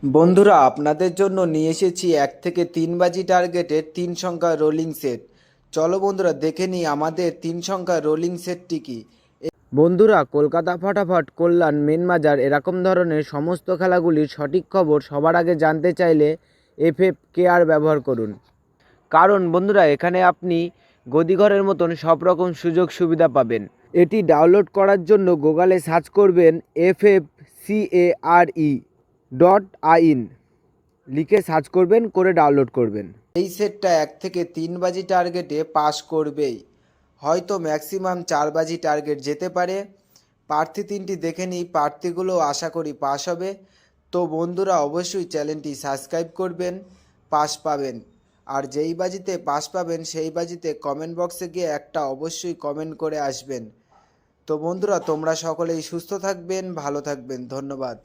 বন্ধুরা, আপনাদের জন্য নিয়ে এসেছি 1 থেকে 3 বাজি টার্গেটের 3 সংখ্যার রোলিং সেট। চলো বন্ধুরা, দেখে নিই আমাদের 3 সংখ্যার রোলিং সেটটি কি। বন্ধুরা, কলকাতা ফটাফট, কল্যাণ, মেন বাজার এরকম ধরনের সমস্ত খেলাগুলির সঠিক খবর সবার আগে জানতে চাইলে FFKR ব্যবহার করুন। কারণ বন্ধুরা, এখানে আপনি গদিঘরের মতন সব রকম সুযোগ সুবিধা পাবেন। এটি ডাউনলোড করার জন্য গুগলে সার্চ করবেন FFCARE.in, লিখে সার্চ করবেন, করে ডাউনলোড করবেন। এই সেটটা 1 থেকে 3 বাজি টার্গেটে পাস করবেই, হয়তো ম্যাক্সিমাম 4 বাজি টার্গেট যেতে পারে। প্রার্থী 3টি দেখে নিই, প্রার্থীগুলো আশা করি পাস হবে। তো বন্ধুরা, অবশ্যই চ্যানেলটি সাবস্ক্রাইব করবেন, পাস পাবেন। আর যেই বাজিতে পাস পাবেন সেই বাজিতে কমেন্ট বক্সে গিয়ে একটা অবশ্যই কমেন্ট করে আসবেন। তো বন্ধুরা, তোমরা সকলেই সুস্থ থাকবেন, ভালো থাকবেন, ধন্যবাদ।